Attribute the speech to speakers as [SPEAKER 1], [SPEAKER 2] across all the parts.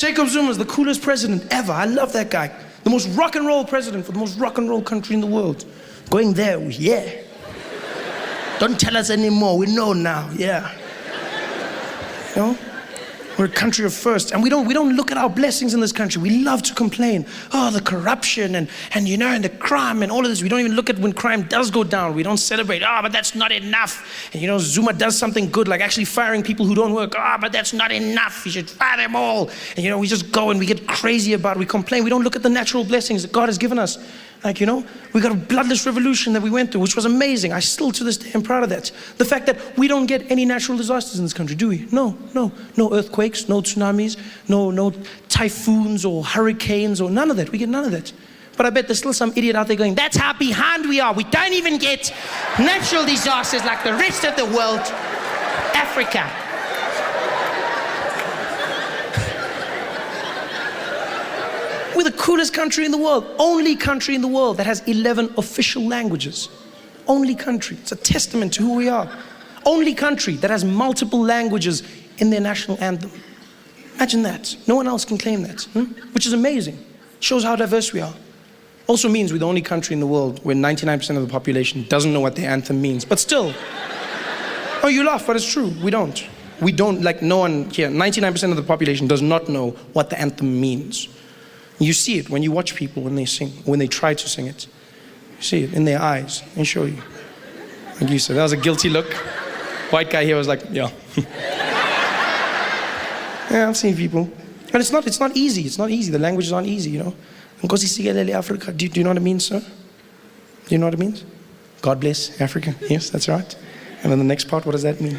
[SPEAKER 1] Jacob Zuma is the coolest president ever. I love that guy. The most rock and roll president for the most rock and roll country in the world. Going there, yeah. Don't tell us anymore, we know now, yeah. You know? We're a country of first, and we don't look at our blessings in this country. We love to complain. Oh, the corruption and the crime and all of this. We don't even look at when crime does go down. We don't celebrate. But that's not enough. And Zuma does something good, like actually firing people who don't work. But that's not enough. You should fire them all. And we just go and we get crazy about it. We complain. We don't look at the natural blessings that God has given us. We got a bloodless revolution that we went through, which was amazing. I still, to this day, am proud of that. The fact that we don't get any natural disasters in this country, do we? No earthquakes, no tsunamis, no typhoons or hurricanes or none of that. We get none of that. But I bet there's still some idiot out there going, that's how behind we are. We don't even get natural disasters like the rest of the world. Africa. We're the coolest country in the world. Only country in the world that has 11 official languages. Only country. It's a testament to who we are. Only country that has multiple languages in their national anthem. Imagine that. No one else can claim that. Which is amazing. Shows how diverse we are. Also means we're the only country in the world where 99% of the population doesn't know what their anthem means. But still, oh, you laugh, but it's true. We don't. We don't, like no one here, 99% of the population does not know what the anthem means. You see it when you watch people when they sing, when they try to sing it. You see it in their eyes. Let me show you. Like you said, that was a guilty look. White guy here was like, yeah. Yeah, I've seen people. And it's not easy. It's not easy. The languages aren't easy, Nkosi sikelele Africa. Do you know what it means, sir? Do you know what it means? God bless Africa. Yes, that's right. And then the next part, what does that mean?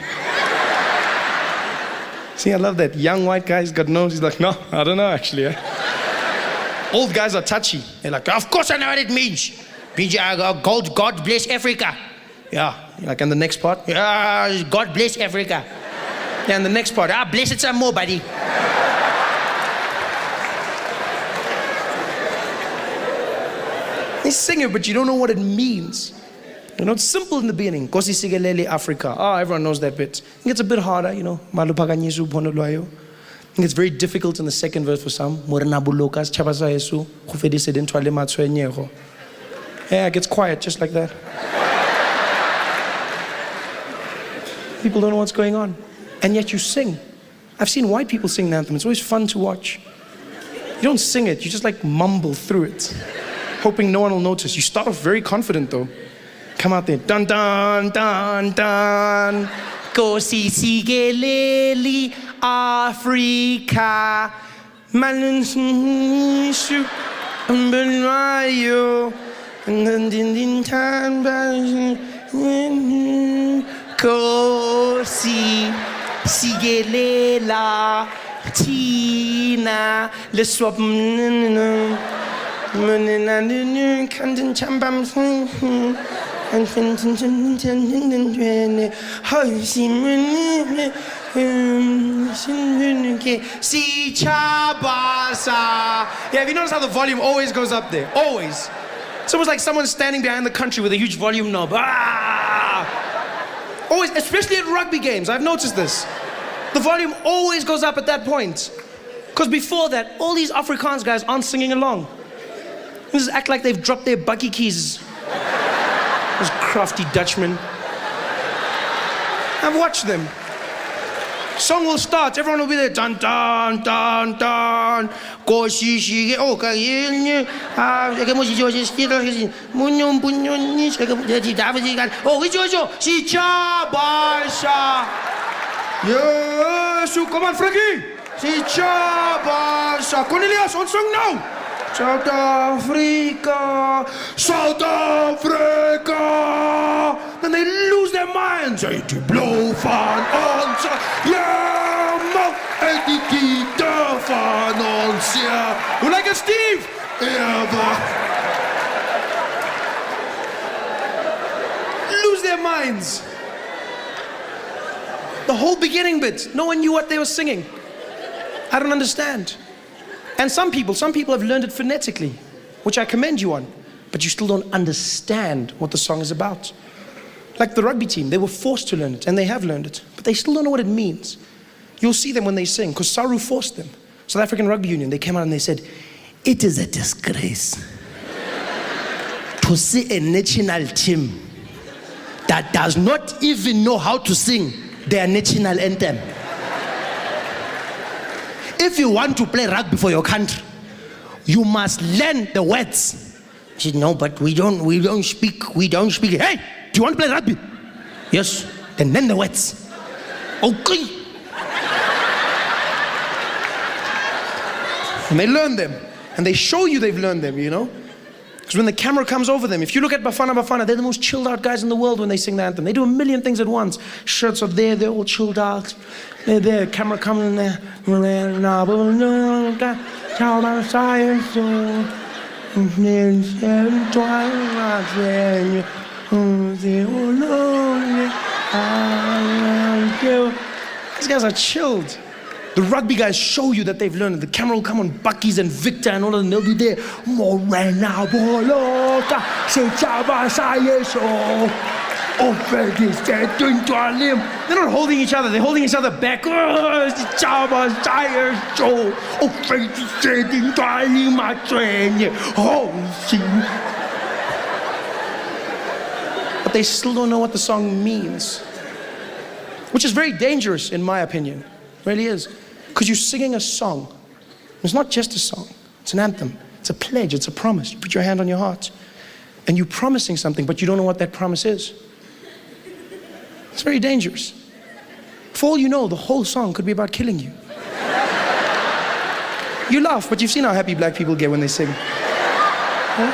[SPEAKER 1] See, I love that. Young white guy's got nose. He's like, no, I don't know actually. Old guys are touchy. They're like, of course I know what it means. God bless Africa. Yeah. Like, and the next part, yeah, God bless Africa. Yeah, and the next part, bless it some more, buddy. They sing it, but you don't know what it means. It's simple in the beginning. Nkosi sikelele Africa. Everyone knows that bit. It gets a bit harder, Maluphakanyiswa uphondo lwayo. I think it's very difficult in the second verse for some. Yeah, it gets quiet just like that. People don't know what's going on. And yet you sing. I've seen white people sing the anthem. It's always fun to watch. You don't sing it, you just like mumble through it, hoping no one will notice. You start off very confident though. Come out there. Dun dun dun dun. Nkosi sikelele Africa. Malinsu Mbelwayo. Nkosi sigelela Tina leswap kantin chambam and yeah, have you noticed how the volume always goes up there? Always. It's almost like someone's standing behind the country with a huge volume knob. Always, especially at rugby games, I've noticed this. The volume always goes up at that point. Because before that, all these Afrikaans guys aren't singing along. They just act like they've dropped their buggy keys. Those crafty Dutchmen. I've watched them. Song will start, everyone will be there. Dun dun dun dun. Oh, yes, come on, Frankie. Cornelius, on song now. South Africa, South Africa. Then they lose their minds. They blow van ons. Ja, man. En die gitaar van ons. Ja. Hoe like it, Steve? Ja, lose their minds. The whole beginning bit, no one knew what they were singing. I don't understand. And some people have learned it phonetically, which I commend you on, but you still don't understand what the song is about. Like the rugby team, they were forced to learn it, and they have learned it, but they still don't know what it means. You'll see them when they sing, because Saru forced them. South African Rugby Union, they came out and they said, it is a disgrace to see a national team that does not even know how to sing their national anthem. If you want to play rugby for your country, you must learn the words. She said, no, but we don't speak. Hey, do you want to play rugby? Yes, then learn the words. Okay. And they learn them. And they show you they've learned them, you know? Because when the camera comes over them, if you look at Bafana, they're the most chilled out guys in the world when they sing the anthem. They do a million things at once. Shirts are there, they're all chilled out. They're there, camera comes in there. These guys are chilled. The rugby guys show you that they've learned. The camera will come on Bucky's and Victor and all of them. They'll be there. They're not holding each other. They're holding each other back. But they still don't know what the song means, which is very dangerous in my opinion. It really is. Because you're singing a song. It's not just a song. It's an anthem. It's a pledge. It's a promise. You put your hand on your heart. And you're promising something, but you don't know what that promise is. It's very dangerous. For all you know, the whole song could be about killing you. You laugh, but you've seen how happy black people get when they sing. Huh?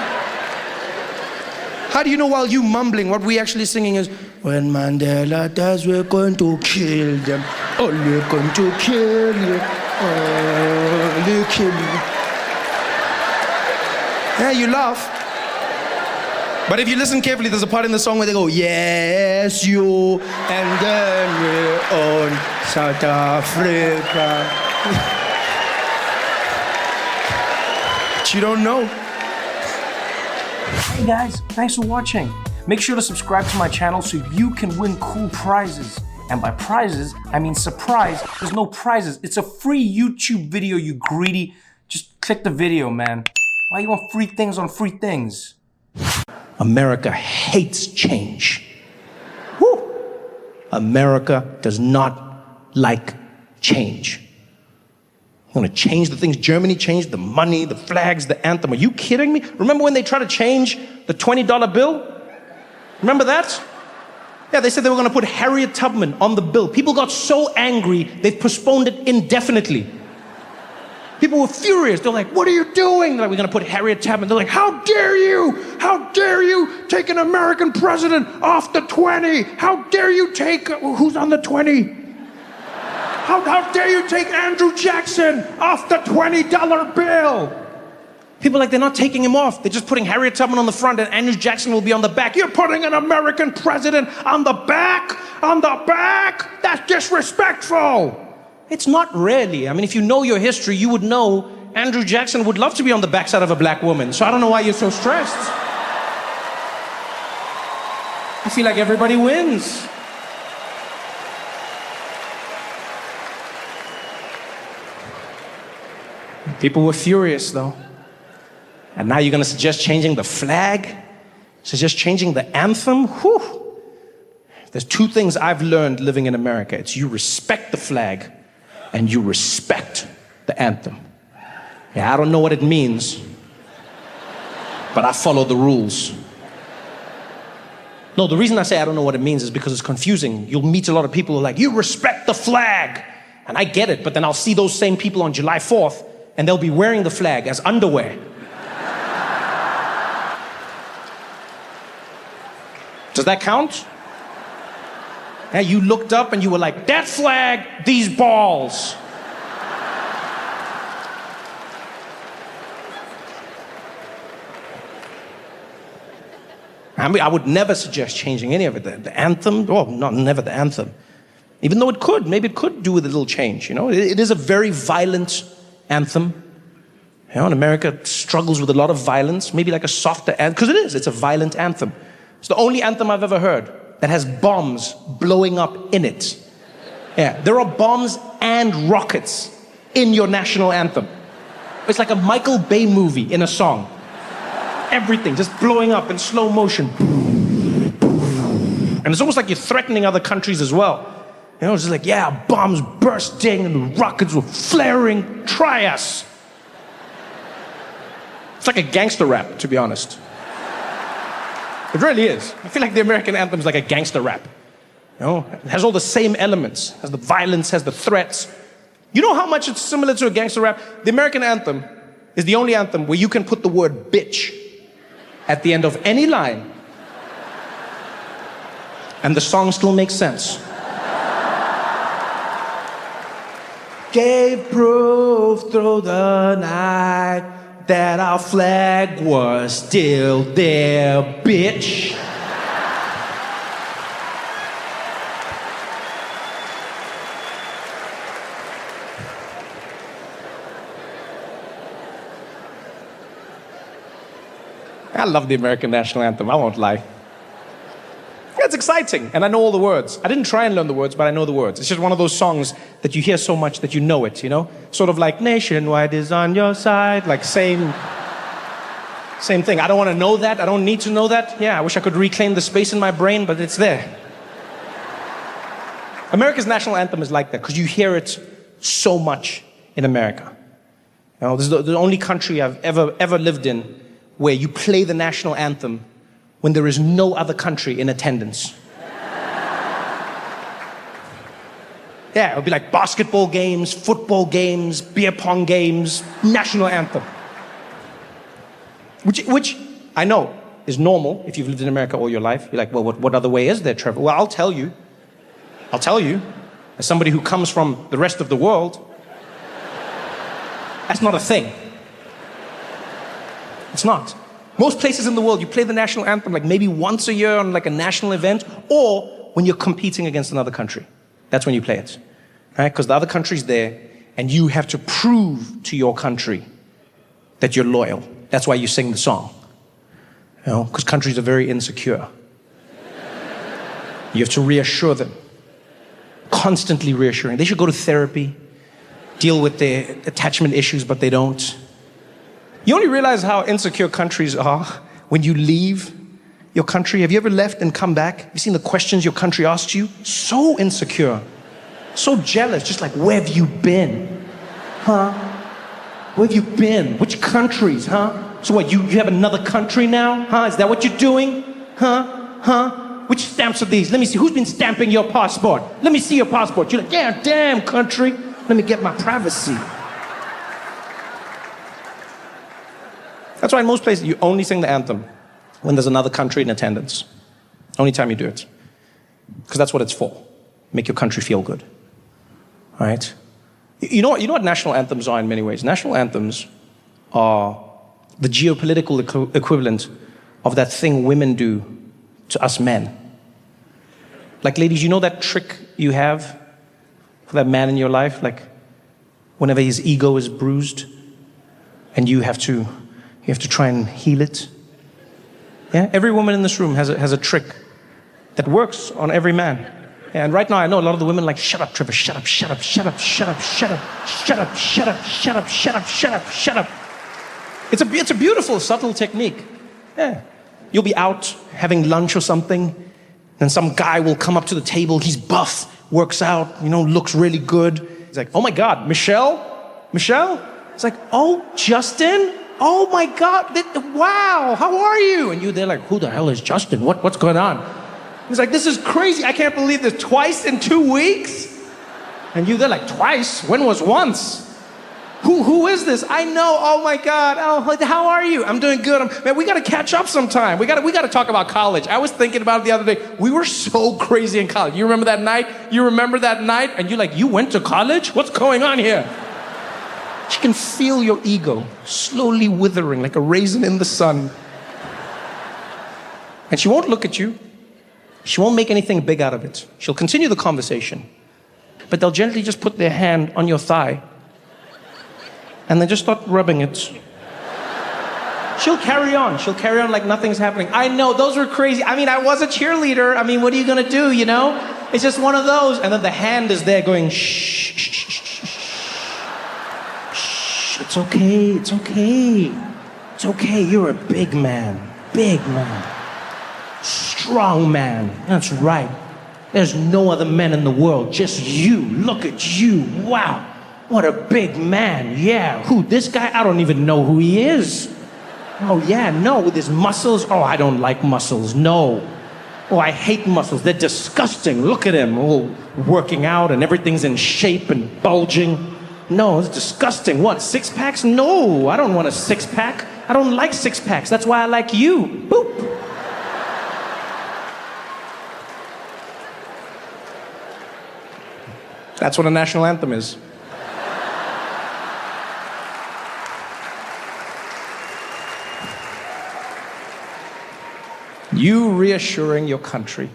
[SPEAKER 1] How do you know while you mumbling, what we actually singing is, when Mandela dies, we're going to kill them. Oh, we're going to kill you. Oh, we'll kill you. Yeah, you laugh. But if you listen carefully, there's a part in the song where they go, yes, you, and then we're on South Africa. But you don't know.
[SPEAKER 2] Hey guys, thanks for watching. Make sure to subscribe to my channel so you can win cool prizes. And by prizes, I mean surprise. There's no prizes. It's a free YouTube video, you greedy. Just click the video, man. Why you want free things on free things?
[SPEAKER 1] America hates change. Woo! America does not like change. You want to change the things Germany changed, the money, the flags, the anthem. Are you kidding me? Remember when they tried to change the $20 bill? Remember that? Yeah, they said they were going to put Harriet Tubman on the bill. People got so angry, they've postponed it indefinitely. People were furious. They're like, what are you doing? They're like, we're going to put Harriet Tubman. They're like, how dare you? How dare you take an American president off the 20? How dare you take, who's on the 20? How dare you take Andrew Jackson off the $20 bill? People are like, they're not taking him off. They're just putting Harriet Tubman on the front and Andrew Jackson will be on the back. You're putting an American president on the back? On the back? That's disrespectful. It's not really. I mean, if you know your history, you would know Andrew Jackson would love to be on the backside of a black woman. So I don't know why you're so stressed. I feel like everybody wins. People were furious, though. And now you're going to suggest changing the flag? Suggest changing the anthem? Whew. There's two things I've learned living in America. It's you respect the flag and you respect the anthem. Yeah, I don't know what it means, but I follow the rules. No, the reason I say I don't know what it means is because it's confusing. You'll meet a lot of people who are like, you respect the flag. And I get it, but then I'll see those same people on July 4th and they'll be wearing the flag as underwear. Does that count? Yeah, you looked up and you were like, that flag, these balls. I mean, I would never suggest changing any of it. The anthem, oh, not never the anthem. Even though it could, maybe it could do with a little change, you know? It is a very violent anthem. You know, and America struggles with a lot of violence, maybe like a softer anthem, because it is, it's a violent anthem. It's the only anthem I've ever heard that has bombs blowing up in it. Yeah, there are bombs and rockets in your national anthem. It's like a Michael Bay movie in a song. Everything just blowing up in slow motion. And it's almost like you're threatening other countries as well. You know, it's just like, yeah, bombs bursting and the rockets were flaring. Try us. It's like a gangster rap, to be honest. It really is. I feel like the American anthem is like a gangster rap. You know, it has all the same elements. Has the violence, has the threats. You know how much it's similar to a gangster rap? The American anthem is the only anthem where you can put the word bitch at the end of any line, and the song still makes sense. Gave proof through the night that our flag was still there, bitch. I love the American national anthem, I won't lie. It's exciting, and I know all the words. I didn't try and learn the words, but I know the words. It's just one of those songs that you hear so much that you know it, you know? Sort of like, nationwide is on your side, like same thing. I don't want to know that, I don't need to know that. Yeah, I wish I could reclaim the space in my brain, but it's there. America's national anthem is like that, because you hear it so much in America. You know, this is the only country I've ever lived in where you play the national anthem when there is no other country in attendance. Yeah, it would be like basketball games, football games, beer pong games, national anthem. Which I know is normal if you've lived in America all your life. You're like, well, what other way is there, Trevor? Well, I'll tell you, as somebody who comes from the rest of the world, that's not a thing. It's not. Most places in the world, you play the national anthem like maybe once a year on like a national event, or when you're competing against another country. That's when you play it, right? Because the other country's there, and you have to prove to your country that you're loyal. That's why you sing the song, you know, because countries are very insecure. You have to reassure them, constantly reassuring. They should go to therapy, deal with their attachment issues, but they don't. You only realize how insecure countries are when you leave your country. Have you ever left and come back? Have you seen the questions your country asks you? So insecure, so jealous, just like, where have you been? Huh? Where have you been? Which countries, huh? So what, you have another country now? Huh? Is that what you're doing? Huh? Which stamps are these? Let me see, who's been stamping your passport? Let me see your passport. You're like, yeah, damn country. Let me get my privacy. That's why in most places you only sing the anthem when there's another country in attendance. Only time you do it. Because that's what it's for. Make your country feel good. All right? You know what national anthems are in many ways? National anthems are the geopolitical equivalent of that thing women do to us men. Like, ladies, you know that trick you have for that man in your life? Like, whenever his ego is bruised and you have to try and heal it. Yeah? Every woman in this room has a trick that works on every man. Yeah, and right now I know a lot of the women are like, shut up, Trevor, shut up, shut up, shut up, shut up, shut up, shut up, shut up, shut up, shut up, shut up, shut up. It's a beautiful, subtle technique. Yeah. You'll be out having lunch or something, and some guy will come up to the table, he's buff, works out, you know, looks really good. He's like, oh my God, Michelle? It's like, oh, Justin? Oh my God, wow, how are you? And they're like, who the hell is Justin? What's going on? He's like, this is crazy, I can't believe this, twice in 2 weeks? And they're like, twice? When was once? Who is this? I know, oh my God, oh, how are you? I'm doing good, man, we gotta catch up sometime. We gotta talk about college. I was thinking about it the other day. We were so crazy in college. You remember that night? And you're like, you went to college? What's going on here? She can feel your ego slowly withering like a raisin in the sun. And she won't look at you. She won't make anything big out of it. She'll continue the conversation. But they'll gently just put their hand on your thigh and then just start rubbing it. She'll carry on like nothing's happening. I know, those were crazy. I mean, I was a cheerleader. I mean, what are you gonna do, you know? It's just one of those. And then the hand is there going, shh, shh, shh, shh.
[SPEAKER 2] It's okay, it's okay. It's okay, you're a big man. Big man. Strong man. That's right. There's no other men in the world, just you. Look at you. Wow. What a big man. Yeah. Who, this guy? I don't even know who he is. Oh, yeah, no, with his muscles. Oh, I don't like muscles. No. Oh, I hate muscles. They're disgusting. Look at him, all working out and everything's in shape and bulging. No, it's disgusting. What, six packs? No, I don't want a six pack. I don't like six packs. That's why I like you. Boop. That's what a national anthem is. You reassuring your country.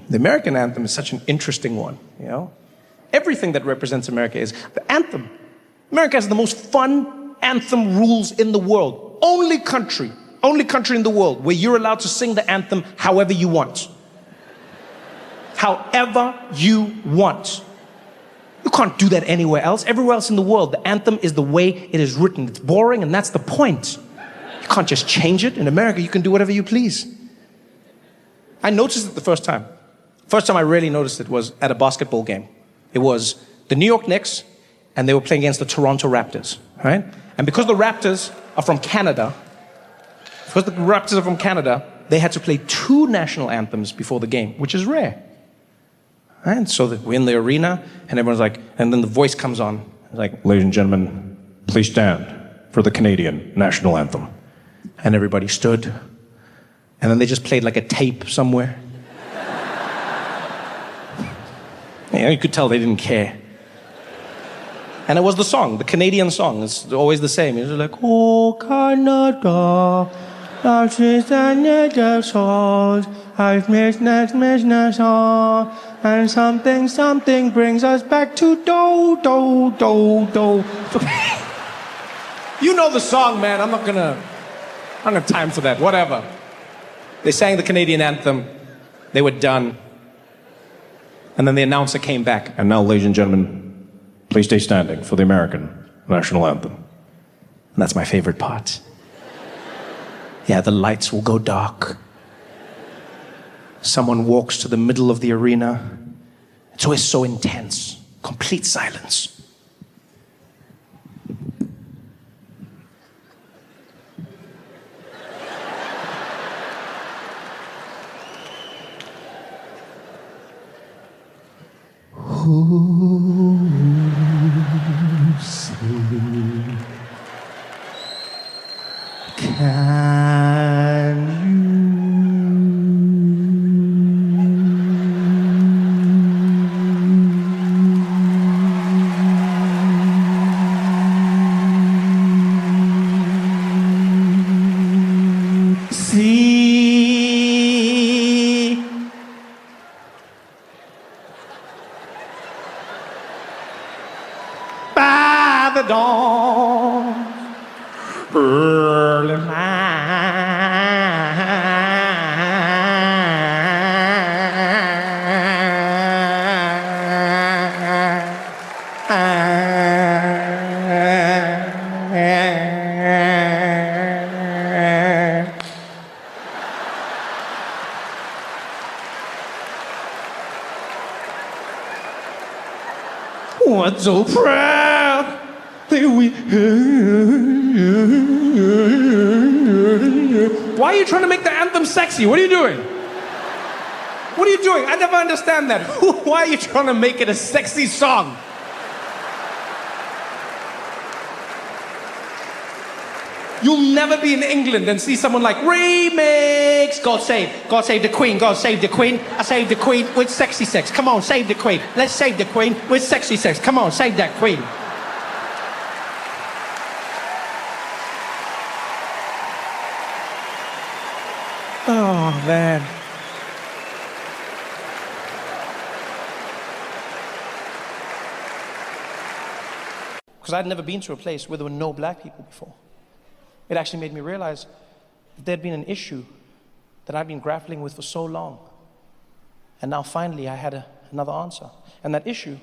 [SPEAKER 2] The American anthem is such an interesting one, you know? Everything that represents America is the anthem. America has the most fun anthem rules in the world. Only country in the world where you're allowed to sing the anthem however you want. However you want. You can't do that anywhere else. Everywhere else in the world, the anthem is the way it is written. It's boring, and that's the point. You can't just change it. In America, you can do whatever you please. I noticed it the first time. First time I really noticed it was at a basketball game. It was the New York Knicks, and they were playing against the Toronto Raptors, right? And because the Raptors are from Canada, they had to play two national anthems before the game, which is rare. And so we're in the arena, and everyone's like, and then the voice comes on. It's like, ladies and gentlemen, please stand for the Canadian national anthem. And everybody stood. And then they just played like a tape somewhere. You could tell they didn't care. And it was the song, the Canadian song. It's always the same. It was like, oh, Canada, that is another song. I've missed and something brings us back to do. You know the song, man. I don't have time for that. Whatever. They sang the Canadian anthem. They were done. And then the announcer came back. And now, ladies and gentlemen, please stay standing for the American national anthem. And that's my favorite part. Yeah, the lights will go dark. Someone walks to the middle of the arena. It's always so intense. Complete silence. The dawn, early What's so proud? Why are you trying to make the anthem sexy? What are you doing? What are you doing? I never understand that. Why are you trying to make it a sexy song? You'll never be in England and see someone like, remix, God save the Queen, God save the Queen. I saved the Queen with sexy sex. Come on, save the Queen. Let's save the Queen with sexy sex. Come on, save that Queen. Oh, man. Because I'd never been to a place where there were no black people before. It actually made me realize that there'd been an issue that I'd been grappling with for so long. And now finally I had another answer. And that issue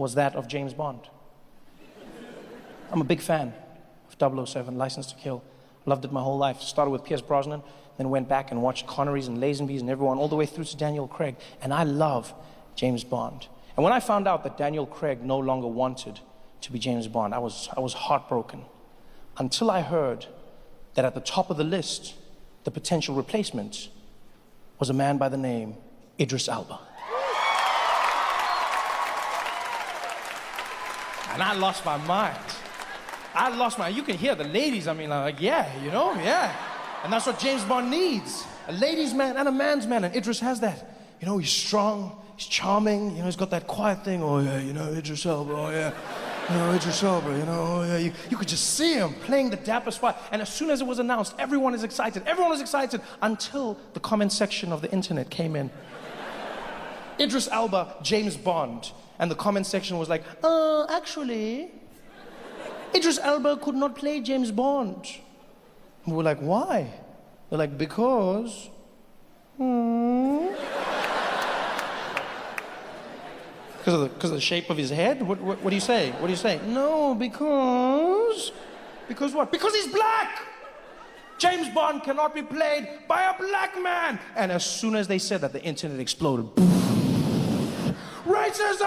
[SPEAKER 2] was that of James Bond. I'm a big fan of 007, License to Kill. Loved it my whole life. Started with Pierce Brosnan, then went back and watched Connerys and Lazenbys and everyone, all the way through to Daniel Craig. And I love James Bond. And when I found out that Daniel Craig no longer wanted to be James Bond, I was heartbroken. Until I heard that at the top of the list, the potential replacement was a man by the name Idris Elba. And I lost my mind. You can hear the ladies, like, yeah, yeah. And that's what James Bond needs. A ladies' man and a man's man, and Idris has that. He's strong, he's charming, he's got that quiet thing, oh yeah, Idris Elba, oh yeah. Idris Elba, oh yeah. You could just see him playing the dapper spot. And as soon as it was announced, everyone is excited. Everyone was excited until the comment section of the internet came in. Idris Elba, James Bond. And the comment section was like, actually, Idris Elba could not play James Bond. And we're like, why? They're like, because... Because of the shape of his head? What do you say? What do you say? No, because... Because what? Because he's black! James Bond cannot be played by a black man! And as soon as they said that, the internet exploded. Racism!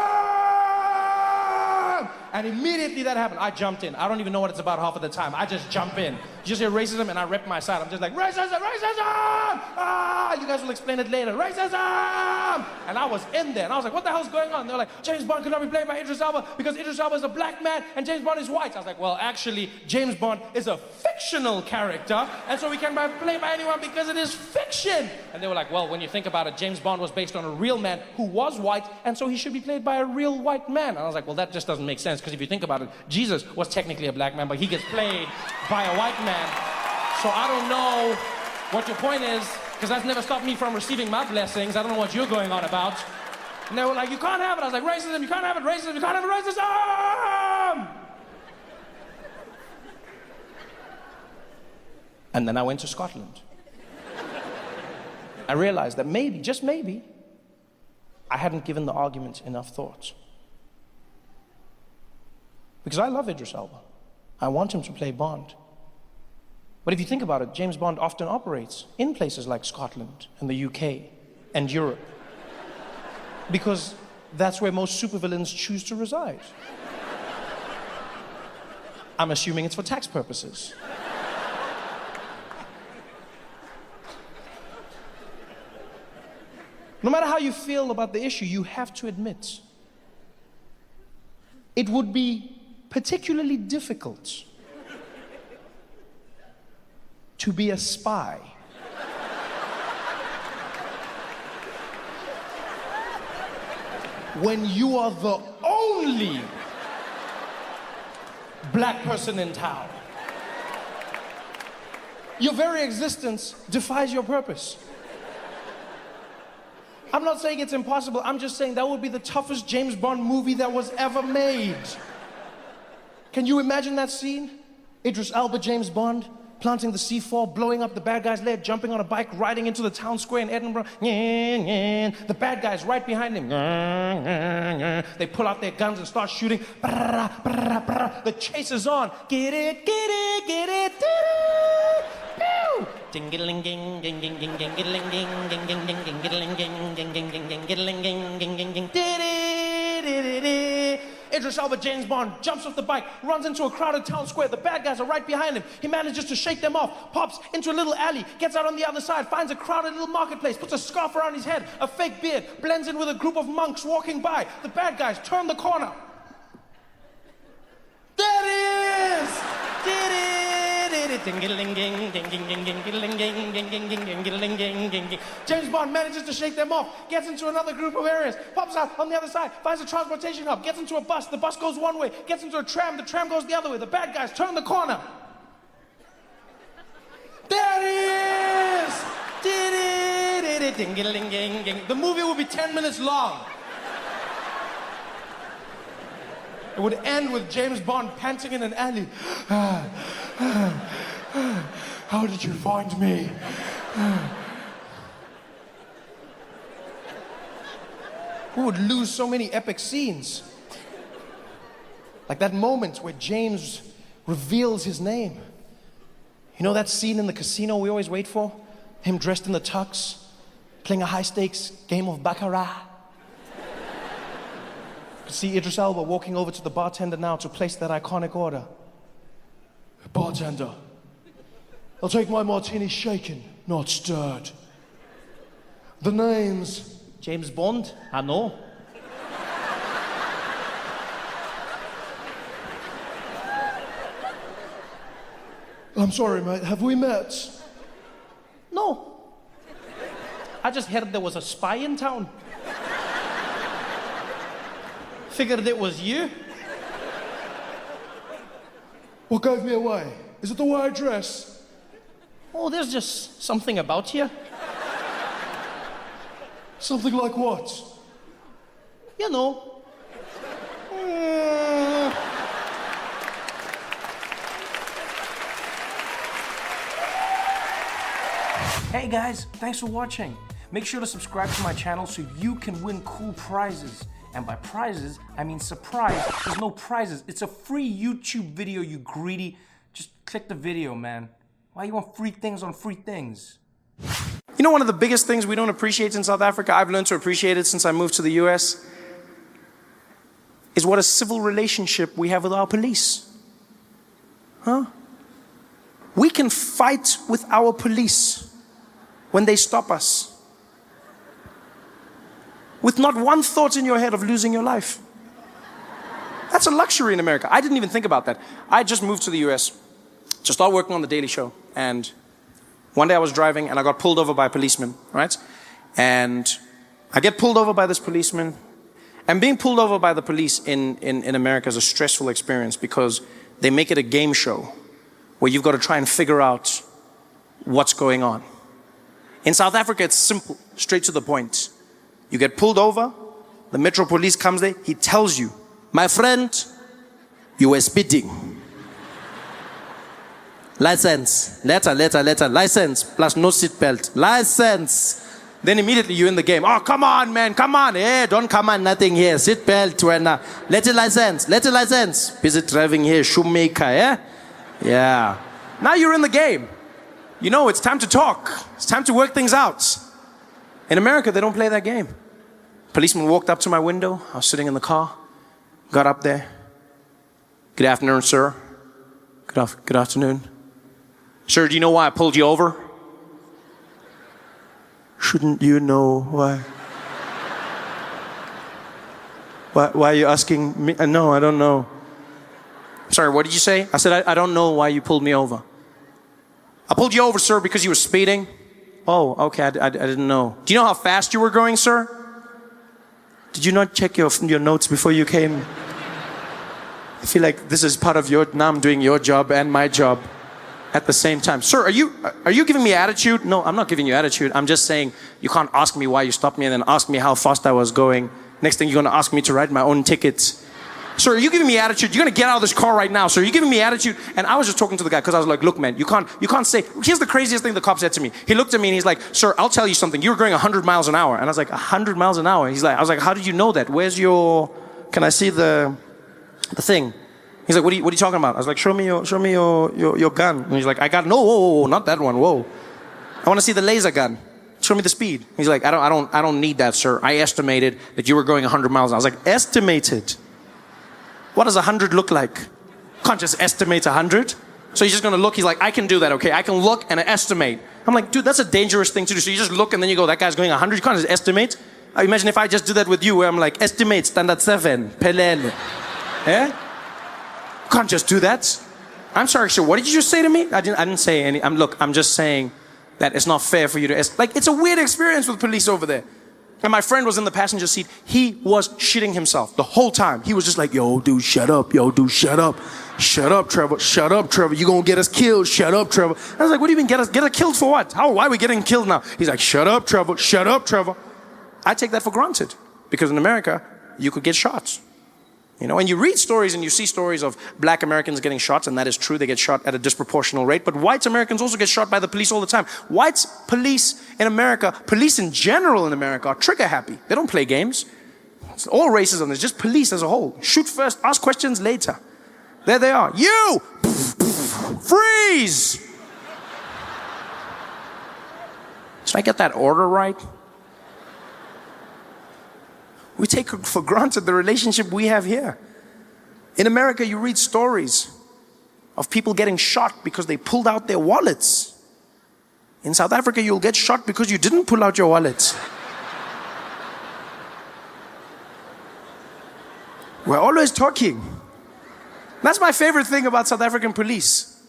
[SPEAKER 2] And immediately that happened. I jumped in. I don't even know what it's about half of the time. I just jump in. You just hear racism and I rep my side. I'm just like, racism, racism! Ah, you guys will explain it later. Racism! And I was in there and I was like, what the hell's going on? They're like, James Bond could not be played by Idris Elba because Idris Elba is a black man and James Bond is white. I was like, well, actually, James Bond is a fictional character and so we can be played by anyone because it is fiction. And they were like, well, when you think about it, James Bond was based on a real man who was white and so he should be played by a real white man. And I was like, well, that just doesn't make sense because if you think about it, Jesus was technically a black man, but he gets played by a white man. So I don't know what your point is, because that's never stopped me from receiving my blessings. I don't know what you're going on about. And they were like, you can't have it. I was like, racism, you can't have it, racism, you can't have it, racism! And then I went to Scotland. I realized that maybe, just maybe, I hadn't given the argument enough thought. Because I love Idris Elba. I want him to play Bond. But if you think about it, James Bond often operates in places like Scotland and the UK and Europe. Because that's where most supervillains choose to reside. I'm assuming it's for tax purposes. No matter how you feel about the issue, you have to admit it would be particularly difficult to be a spy when you are the only black person in town. Your very existence defies your purpose. I'm not saying it's impossible, I'm just saying that would be the toughest James Bond movie that was ever made. Can you imagine that scene? Idris Elba, James Bond, planting the C4, blowing up the bad guy's leg, jumping on a bike, riding into the town square in Edinburgh. The bad guy's right behind him. They pull out their guns and start shooting. The chase is on. Get it, get it, get it, pew! Ding-a-ling-ding, ding-ding-ding, ding-a-ling-ding, ding-ding-ding, ding-a-ling-ding, ding-ding-ding, ding-a-ling-ding, ding-ding-ding, ding-a-ling-ding. Idris Elba, James Bond, jumps off the bike, runs into a crowded town square. The bad guys are right behind him. He manages to shake them off, pops into a little alley, gets out on the other side, finds a crowded little marketplace, puts a scarf around his head, a fake beard, blends in with a group of monks walking by. The bad guys turn the corner. There it is! James Bond manages to shake them off, gets into another group of areas, pops out on the other side, finds a transportation hub, gets into a bus, the bus goes one way, gets into a tram, the tram goes the other way, the bad guys turn the corner. There it is! The movie will be 10 minutes long. It would end with James Bond panting in an alley. How did you find me? We would lose so many epic scenes.
[SPEAKER 1] Like that moment where James reveals his name. You know that scene in the casino we always wait for? Him dressed in the tux, playing a high-stakes game of baccarat. You can see Idris Elba walking over to the bartender now to place that iconic order. Bartender, I'll take my martini shaken, not stirred. The name's James Bond? I know. I'm sorry, mate, have we met? No. I just heard there was a spy in town. Figured it was you. What gave me away? Is it the way I dress? Oh, there's just something about you. Something like what? You know.
[SPEAKER 2] Hey guys, thanks for watching. Make sure to subscribe to my channel so you can win cool prizes. And by prizes, I mean surprise. There's no prizes. It's a free YouTube video, you greedy. Just click the video, man. Why you want free things on free things?
[SPEAKER 1] You know, one of the biggest things we don't appreciate in South Africa, I've learned to appreciate it since I moved to the US, is what a civil relationship we have with our police. Huh? We can fight with our police when they stop us, with not one thought in your head of losing your life. That's a luxury in America. I didn't even think about that. I just moved to the US to start working on The Daily Show. And one day I was driving and I got pulled over by a policeman, right? And I get pulled over by this policeman. And being pulled over by the police in America is a stressful experience because they make it a game show where you've got to try and figure out what's going on. In South Africa, it's simple, straight to the point. You get pulled over, the Metro Police comes there, he tells you, my friend, you were speeding. License, letter, license, plus no seatbelt, license. Then immediately you're in the game. Oh, come on, man, come on. Hey, don't come on, nothing here. Seatbelt, when, letter license. Busy driving here, shoemaker, yeah? Yeah. Now you're in the game. You know, it's time to talk. It's time to work things out. In America, they don't play that game. Policeman walked up to my window. I was sitting in the car. Got up there. Good afternoon, sir. Good afternoon. Sir, do you know why I pulled you over? Shouldn't you know why? Why are you asking me? No, I don't know. Sorry, what did you say? I said, I don't know why you pulled me over. I pulled you over, sir, because you were speeding. Oh, okay, I didn't know. Do you know how fast you were going, sir? Did you not check your notes before you came? I feel like this is part of now I'm doing your job and my job at the same time. Sir, are you giving me attitude? No, I'm not giving you attitude. I'm just saying you can't ask me why you stopped me and then ask me how fast I was going. Next thing you're going to ask me to write my own tickets. Sir, are you giving me attitude? You're going to get out of this car right now, sir. Are you giving me attitude? And I was just talking to the guy because I was like, look, man, you can't say. Here's the craziest thing the cop said to me. He looked at me and he's like, sir, I'll tell you something. You were going 100 miles an hour. And I was like, 100 miles an hour? I was like, how did you know that? Where's can I see the thing? He's like, what are you talking about? I was like, show me your gun. And he's like, I got, no, whoa, not that one, whoa. I want to see the laser gun. Show me the speed. He's like, I don't need that, sir. I estimated that you were going 100 miles an hour. I was like, estimated? What does 100 look like? Can't just estimate 100. So he's just gonna look, he's like, I can do that, okay? I can look and estimate. I'm like, dude, that's a dangerous thing to do. So you just look and then you go, that guy's going 100. You can't just estimate. I imagine if I just do that with you, where I'm like, estimate, standard 7, pelele. Eh? You can't just do that. I'm sorry, sir, what did you just say to me? I didn't say any, I'm just saying that it's not fair for you to, it's a weird experience with police over there. And my friend was in the passenger seat. He was shitting himself the whole time. He was just like, yo, dude, shut up. Yo, dude, shut up. Shut up, Trevor. Shut up, Trevor. You're going to get us killed. Shut up, Trevor. I was like, what do you mean get us killed for what? Why are we getting killed now? He's like, shut up, Trevor. Shut up, Trevor. I take that for granted because in America, you could get shot. You know, and you read stories and you see stories of black Americans getting shot, and that is true, they get shot at a disproportional rate, but white Americans also get shot by the police all the time. White police in America, police in general in America, are trigger happy. They don't play games. It's all racism. It's just police as a whole. Shoot first, ask questions later. There they are. You! Freeze! Should I get that order right? We take for granted the relationship we have here. In America, you read stories of people getting shot because they pulled out their wallets. In South Africa, you'll get shot because you didn't pull out your wallets. We're always talking. That's my favorite thing about South African police,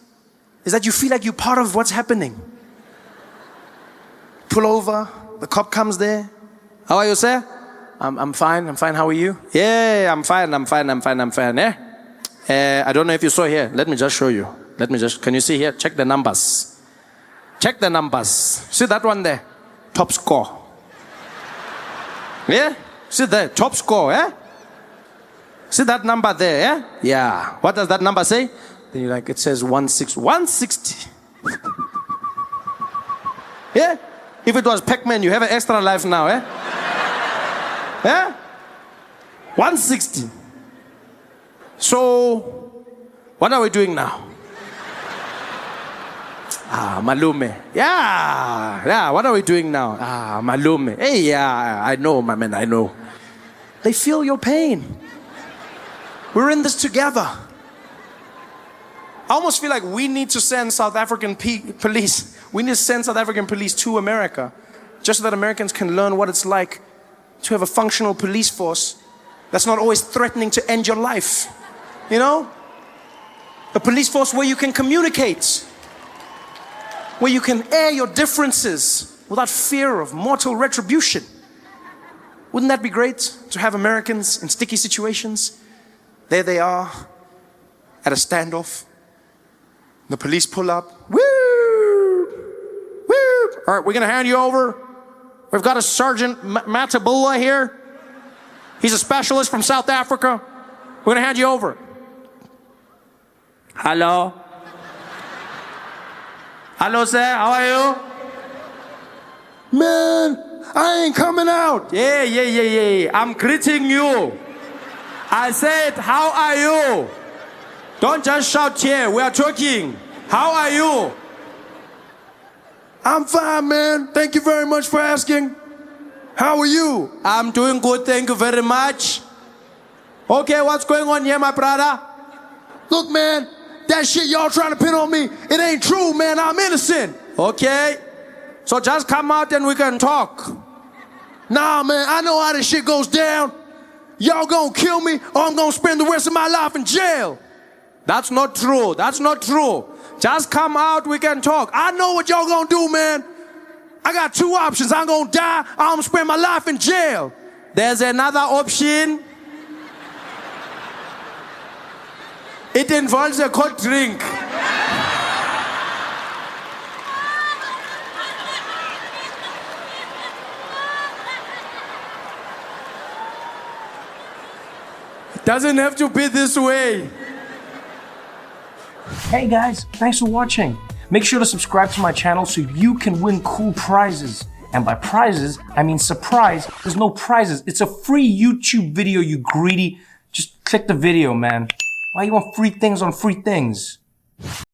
[SPEAKER 1] is that you feel like you're part of what's happening. Pull over, the cop comes there. How are you, sir? I'm fine, how are you? Yeah, I'm fine, yeah? I don't know if you saw here. Let me just show you. Can you see here? Check the numbers. Check the numbers. See that one there? Top score. Yeah? See there? Top score, yeah? See that number there, yeah? Yeah. What does that number say? Then you're like, it says 160. Yeah? If it was Pac-Man, you have an extra life now, eh? Yeah? 160. So, what are we doing now? Malume. Yeah, what are we doing now? Malume. Hey, yeah, I know, my man, I know. They feel your pain. We're in this together. I almost feel like we need to send South African police. We need to send South African police to America, just so that Americans can learn what it's like to have a functional police force that's not always threatening to end your life. You know? A police force where you can communicate, where you can air your differences without fear of mortal retribution. Wouldn't that be great to have Americans in sticky situations? There they are at a standoff. The police pull up. Woo! Woo! All right, we're going to hand you over. We've got a Sergeant Matabula here. He's a specialist from South Africa. We're going to hand you over. Hello? Hello, sir. How are you? Man, I ain't coming out. Yeah. I'm greeting you. I said, how are you? Don't just shout here. We are talking. How are you? I'm fine, man. Thank you very much for asking. How are you? I'm doing good. Thank you very much. Okay, what's going on here, my brother? Look, man, that shit y'all trying to pin on me, it ain't true, man. I'm innocent. Okay. So just come out and we can talk. Nah, man, I know how this shit goes down. Y'all gonna kill me or I'm gonna spend the rest of my life in jail. That's not true. That's not true. Just come out, we can talk. I know what y'all gonna do, man. I got two options. I'm gonna die or I'm gonna spend my life in jail. There's another option. It involves a cold drink. It doesn't have to be this way.
[SPEAKER 2] Hey guys, thanks for watching. Make sure to subscribe to my channel so you can win cool prizes. And by prizes, I mean surprise. There's no prizes. It's a free YouTube video, you greedy. Just click the video, man. Why you want free things on free things?